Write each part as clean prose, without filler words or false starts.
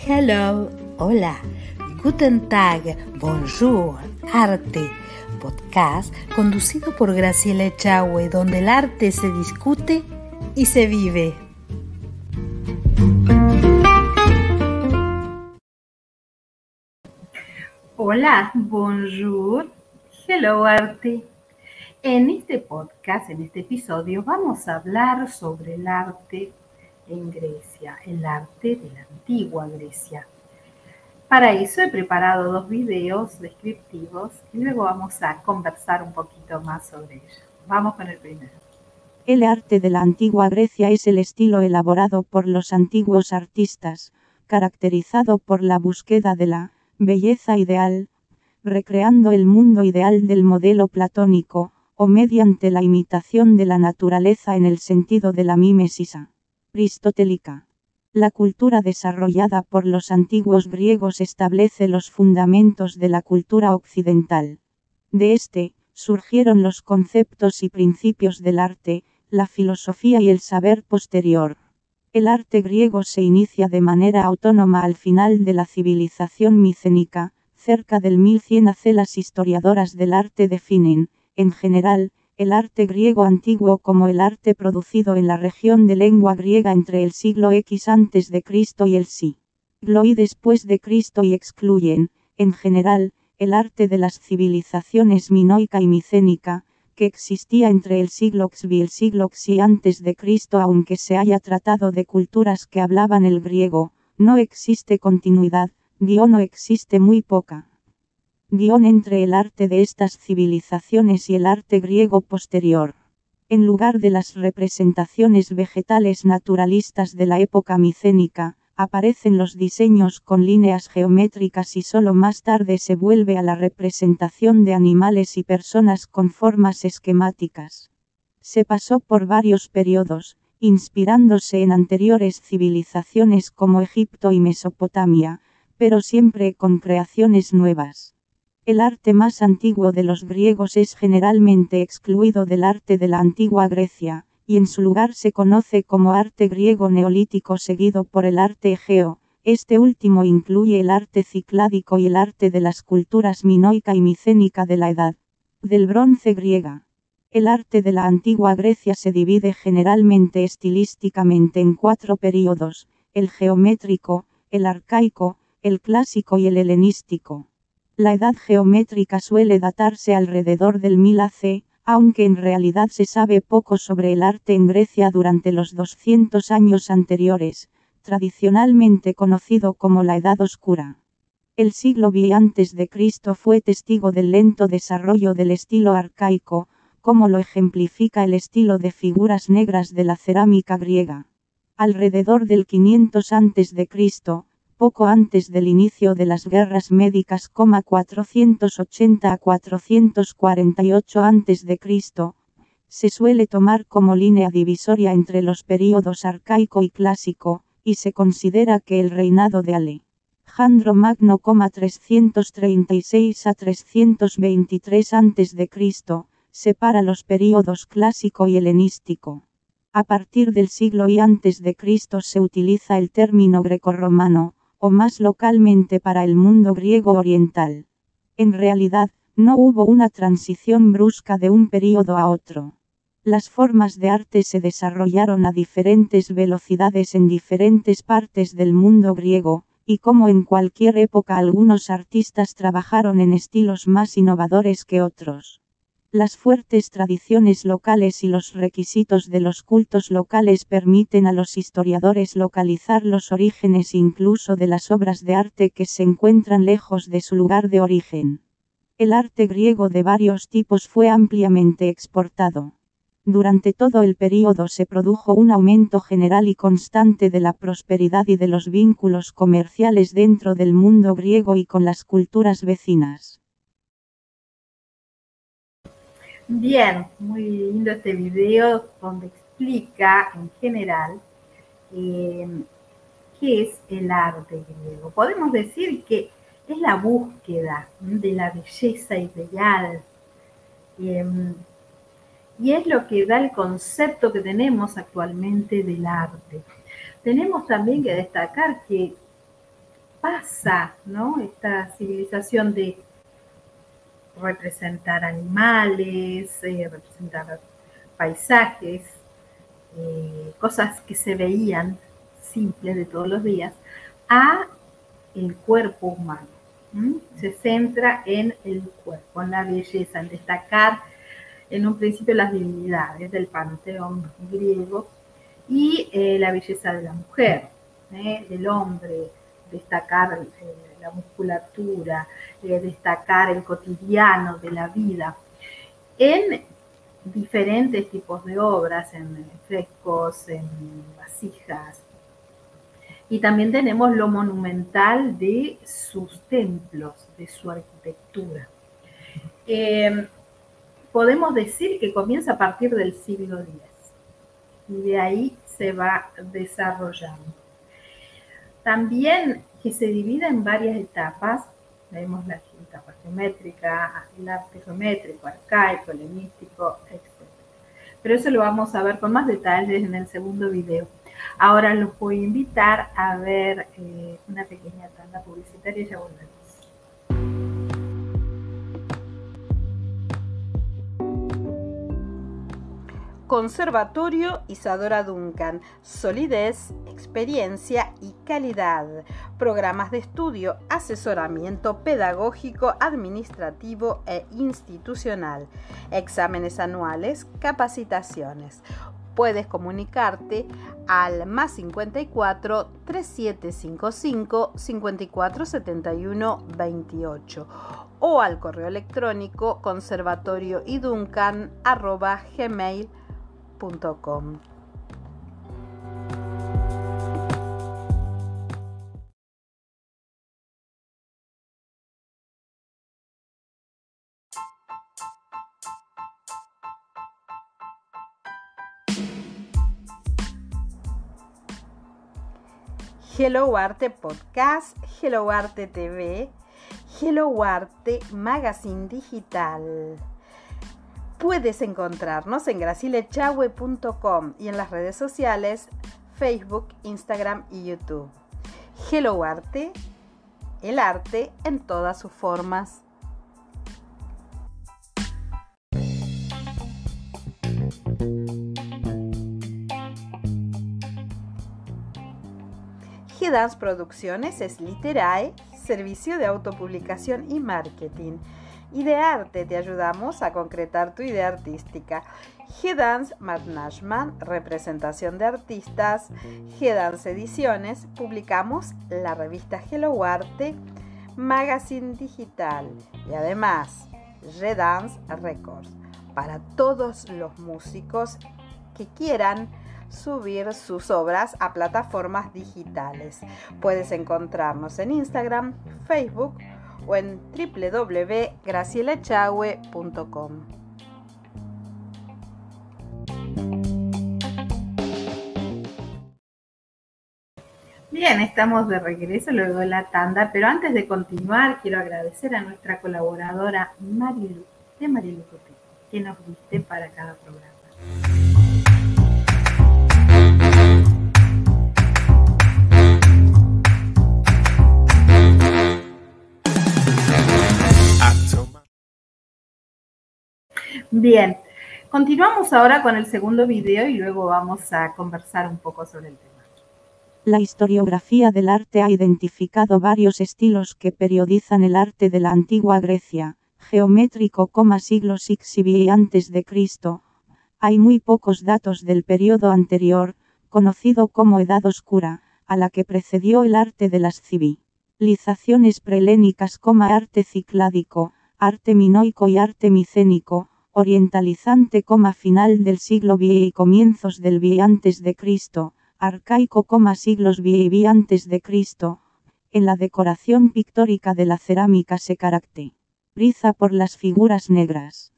Hello, hola, Guten Tag, Bonjour, Arte, podcast conducido por Graciela Echagüe, donde el arte se discute y se vive. Hola, bonjour, hello, arte. En este podcast, en este episodio, vamos a hablar sobre el arte en Grecia, el arte de la antigua Grecia. Para eso he preparado 2 videos descriptivos y luego vamos a conversar un poquito más sobre ellos. Vamos con el primero. El arte de la antigua Grecia es el estilo elaborado por los antiguos artistas, caracterizado por la búsqueda de la belleza ideal, recreando el mundo ideal del modelo platónico, o mediante la imitación de la naturaleza en el sentido de la mímesis aristotélica. La cultura desarrollada por los antiguos griegos establece los fundamentos de la cultura occidental. De surgieron los conceptos y principios del arte, la filosofía y el saber posterior. El arte griego se inicia de manera autónoma al final de la civilización micénica, cerca del 1100 AC. Las historiadoras del arte definen, en general, el arte griego antiguo como el arte producido en la región de lengua griega entre el siglo X a.C. y el siglo I después de Cristo y excluyen, en general, el arte de las civilizaciones minoica y micénica, que existía entre el siglo X y el siglo X antes de Cristo. Aunque se haya tratado de culturas que hablaban el griego, no existe continuidad, no existe muy poca entre el arte de estas civilizaciones y el arte griego posterior. En lugar de las representaciones vegetales naturalistas de la época micénica, aparecen los diseños con líneas geométricas y solo más tarde se vuelve a la representación de animales y personas con formas esquemáticas. Se pasó por varios periodos, inspirándose en anteriores civilizaciones como Egipto y Mesopotamia, pero siempre con creaciones nuevas. El arte más antiguo de los griegos es generalmente excluido del arte de la antigua Grecia, y en su lugar se conoce como arte griego neolítico seguido por el arte egeo. Este último incluye el arte cicládico y el arte de las culturas minoica y micénica de la Edad del Bronce griega. El arte de la antigua Grecia se divide generalmente estilísticamente en 4 períodos: el geométrico, el arcaico, el clásico y el helenístico. La edad geométrica suele datarse alrededor del 1000 AC, aunque en realidad se sabe poco sobre el arte en Grecia durante los 200 años anteriores, tradicionalmente conocido como la Edad Oscura. El siglo VI a.C. fue testigo del lento desarrollo del estilo arcaico, como lo ejemplifica el estilo de figuras negras de la cerámica griega. Alrededor del 500 a.C., poco antes del inicio de las guerras médicas, 480 a 448 a.C., se suele tomar como línea divisoria entre los períodos arcaico y clásico, y se considera que el reinado de Alejandro Magno, 336 a 323 a.C., separa los períodos clásico y helenístico. A partir del siglo I a.C. se utiliza el término grecorromano, o más localmente para el mundo griego oriental. En realidad, no hubo una transición brusca de un período a otro. Las formas de arte se desarrollaron a diferentes velocidades en diferentes partes del mundo griego, y como en cualquier época algunos artistas trabajaron en estilos más innovadores que otros. Las fuertes tradiciones locales y los requisitos de los cultos locales permiten a los historiadores localizar los orígenes incluso de las obras de arte que se encuentran lejos de su lugar de origen. El arte griego de varios tipos fue ampliamente exportado. Durante todo el período se produjo un aumento general y constante de la prosperidad y de los vínculos comerciales dentro del mundo griego y con las culturas vecinas. Bien, muy lindo este video donde explica en general qué es el arte griego. Podemos decir que es la búsqueda de la belleza ideal y es lo que da el concepto que tenemos actualmente del arte. Tenemos también que destacar que pasa, ¿no? Esta civilización de representar animales, representar paisajes, cosas que se veían simples de todos los días, a el cuerpo humano. Se centra en el cuerpo, en la belleza, en destacar en un principio las divinidades del panteón griego y la belleza de la mujer, del hombre, destacar la musculatura, destacar el cotidiano de la vida en diferentes tipos de obras, en frescos, en vasijas. Y también tenemos lo monumental de sus templos, de su arquitectura. Podemos decir que comienza a partir del siglo X y de ahí se va desarrollando. También que se divide en varias etapas, vemos la etapa geométrica, el arte geométrico, arcaico, helenístico, etc. Pero eso lo vamos a ver con más detalles en el segundo video. Ahora los voy a invitar a ver una pequeña tanda publicitaria y ya volvemos. Conservatorio Isadora Duncan, solidez, experiencia y calidad. Programas de estudio, asesoramiento pedagógico, administrativo e institucional. Exámenes anuales, capacitaciones. Puedes comunicarte al +54 3755 5471 28 o al correo electrónico conservatorioiduncan@gmail.com. Hello Arte Podcast, Hello Arte TV, Hello Arte Magazine Digital. Puedes encontrarnos en gracilechahue.com y en las redes sociales Facebook, Instagram y YouTube. Hello Arte, el arte en todas sus formas. G-Dance Producciones es Literae, servicio de autopublicación y marketing. Idearte, te ayudamos a concretar tu idea artística. G-Dance Management, representación de artistas. G-Dance Ediciones, publicamos la revista Hello Arte, Magazine Digital y además G-Dance Records, para todos los músicos que quieran subir sus obras a plataformas digitales. Puedes encontrarnos en Instagram, Facebook o en www.gracielechahue.com. Bien, estamos de regreso luego de la tanda, pero antes de continuar quiero agradecer a nuestra colaboradora Marilu, de Marilu Coteco, que nos viste para cada programa. Bien, continuamos ahora con el segundo video y luego vamos a conversar un poco sobre el tema. La historiografía del arte ha identificado varios estilos que periodizan el arte de la antigua Grecia, geométrico, siglo VI y antes de Cristo. Hay muy pocos datos del periodo anterior, conocido como Edad Oscura, a la que precedió el arte de las civilizaciones prehelénicas, arte cicládico, arte minoico y arte micénico, orientalizante, final del siglo VI y comienzos del VI antes de Cristo, arcaico, siglos VI y antes de Cristo. En la decoración pictórica de la cerámica se caracteriza por las figuras negras.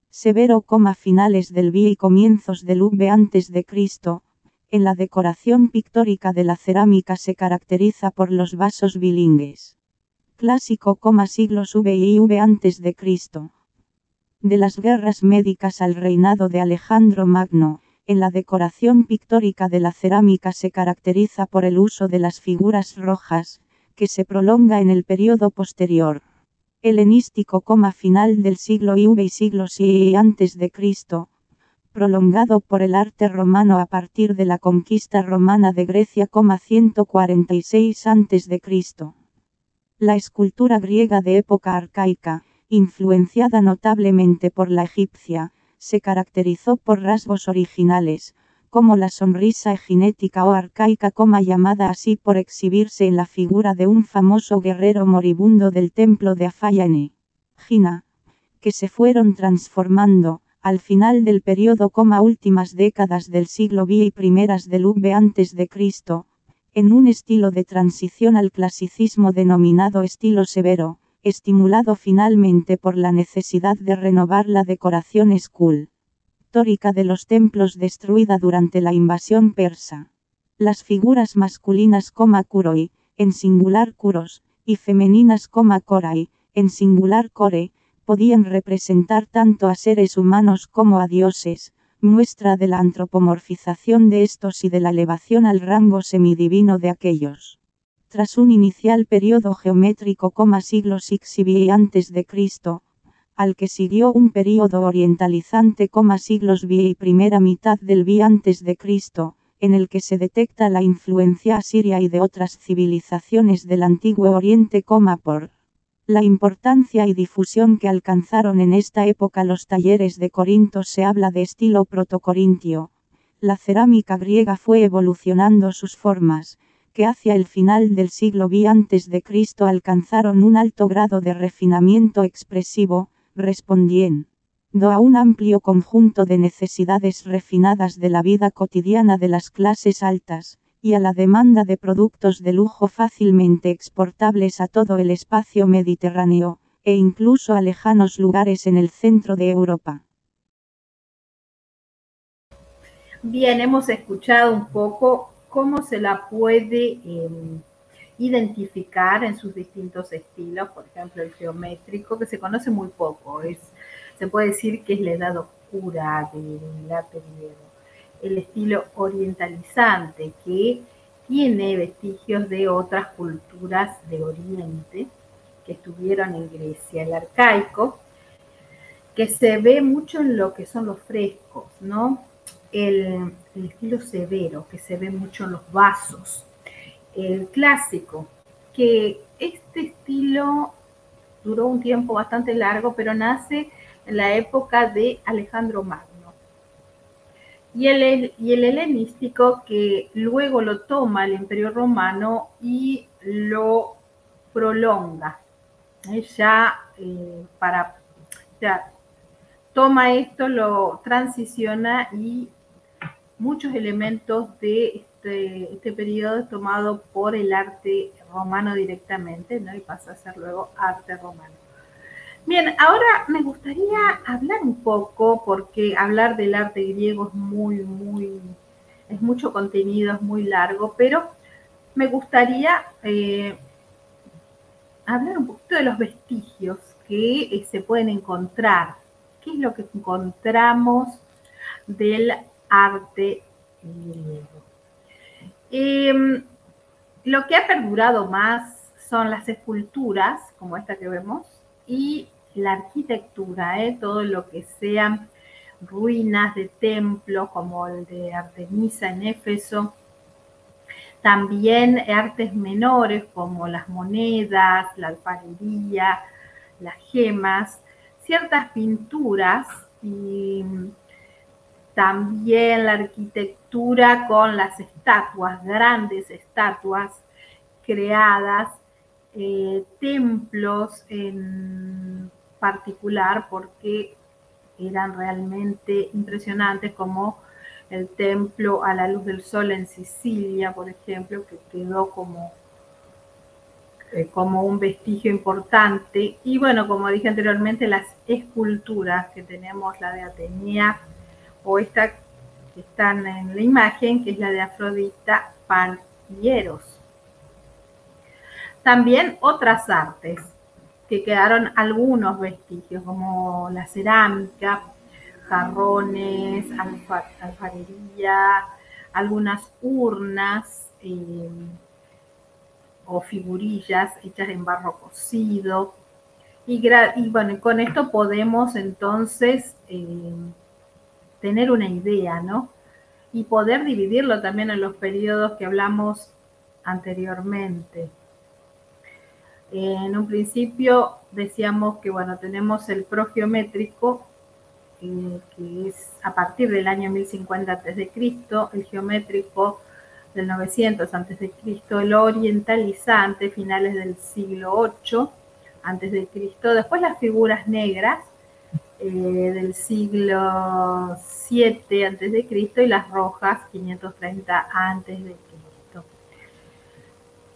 Severo, finales del VI y comienzos del V antes de Cristo. En la decoración pictórica de la cerámica se caracteriza por los vasos bilingües. Clásico, siglos V y V antes de Cristo. De las guerras médicas al reinado de Alejandro Magno, en la decoración pictórica de la cerámica se caracteriza por el uso de las figuras rojas, que se prolonga en el periodo posterior helenístico, final del siglo IV y siglos I antes de Cristo, prolongado por el arte romano a partir de la conquista romana de Grecia, 146 antes de Cristo. La escultura griega de época arcaica, influenciada notablemente por la egipcia, se caracterizó por rasgos originales, como la sonrisa eginética o arcaica, llamada así por exhibirse en la figura de un famoso guerrero moribundo del templo de Afaya en Egina, que se fueron transformando, al final del periodo, últimas décadas del siglo V y primeras del V antes de Cristo, en un estilo de transición al clasicismo denominado estilo severo, estimulado finalmente por la necesidad de renovar la decoración escultórica de los templos destruida durante la invasión persa. Las figuras masculinas, kuroi, en singular kuros, y femeninas, korai, en singular kore, podían representar tanto a seres humanos como a dioses, muestra de la antropomorfización de estos y de la elevación al rango semidivino de aquellos. Tras un inicial periodo geométrico, siglos VI antes de Cristo, al que siguió un período orientalizante, siglos V y primera mitad del V antes de Cristo, en el que se detecta la influencia asiria y de otras civilizaciones del Antiguo Oriente, por la importancia y difusión que alcanzaron en esta época los talleres de Corinto, se habla de estilo protocorintio. La cerámica griega fue evolucionando sus formas, que hacia el final del siglo V antes de Cristo alcanzaron un alto grado de refinamiento expresivo, respondiendo a un amplio conjunto de necesidades refinadas de la vida cotidiana de las clases altas, y a la demanda de productos de lujo fácilmente exportables a todo el espacio mediterráneo, e incluso a lejanos lugares en el centro de Europa. Bien, hemos escuchado un poco cómo se la puede identificar en sus distintos estilos. Por ejemplo, el geométrico, que se conoce muy poco, se puede decir que es la edad oscura del arte griego. El estilo orientalizante, que tiene vestigios de otras culturas de Oriente que estuvieron en Grecia. El arcaico, que se ve mucho en lo que son los frescos, ¿no? El estilo severo, que se ve mucho en los vasos. El clásico, que este estilo duró un tiempo bastante largo, pero nace en la época de Alejandro Magno. Y el helenístico, que luego lo toma el Imperio Romano y lo prolonga. Toma esto, lo transiciona y muchos elementos de este periodo es tomado por el arte romano directamente, ¿no? Y pasa a ser luego arte romano. Bien, ahora me gustaría hablar un poco, porque hablar del arte griego es mucho contenido, es muy largo, pero me gustaría hablar un poquito de los vestigios que se pueden encontrar. ¿Qué es lo que encontramos del arte griego? Lo que ha perdurado más son las esculturas, como esta que vemos, y la arquitectura, todo lo que sean ruinas de templos, como el de Artemisa en Éfeso. También artes menores, como las monedas, la alfarería, las gemas, ciertas pinturas, y también la arquitectura con las estatuas, grandes estatuas creadas, templos en particular, porque eran realmente impresionantes, como el templo a la luz del sol en Sicilia, por ejemplo, que quedó como un vestigio importante. Y bueno, como dije anteriormente, las esculturas que tenemos, la de Atenea, o esta que están en la imagen, que es la de Afrodita, Pan y Eros. También otras artes, que quedaron algunos vestigios, como la cerámica, jarrones, alfarería, algunas urnas, o figurillas hechas en barro cocido. Y bueno, con esto podemos entonces tener una idea, ¿no? Y poder dividirlo también en los periodos que hablamos anteriormente. En un principio decíamos que, bueno, tenemos el progeométrico, que es a partir del año 1050 a.C., el geométrico del 900 a.C., el orientalizante, finales del siglo 8 a.C., después las figuras negras del siglo 7 a.C. y las rojas 530 a.C.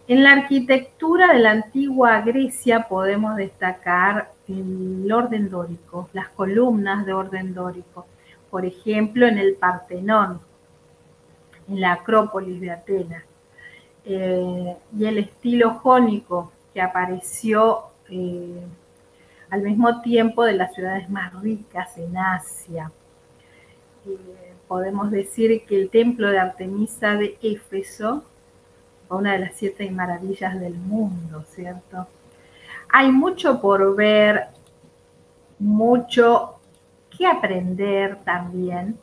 En la arquitectura de la antigua Grecia podemos destacar el orden dórico, las columnas de orden dórico. Por ejemplo, en el Partenón, en la Acrópolis de Atenas. Y el estilo jónico que apareció al mismo tiempo de las ciudades más ricas en Asia. Podemos decir que el templo de Artemisa de Éfeso fue una de las 7 maravillas del mundo, ¿cierto? Hay mucho por ver, mucho que aprender también.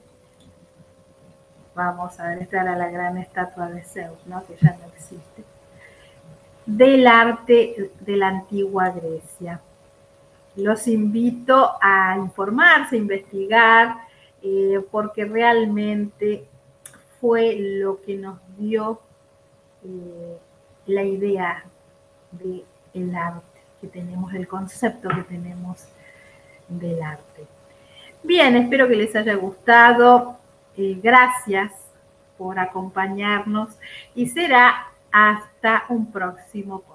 Vamos a ver, esta era la gran estatua de Zeus, ¿no? Que ya no existe. Del arte de la antigua Grecia. Los invito a informarse, a investigar, porque realmente fue lo que nos dio la idea del arte que tenemos, el concepto que tenemos del arte. Bien, espero que les haya gustado. Gracias por acompañarnos y será hasta un próximo podcast.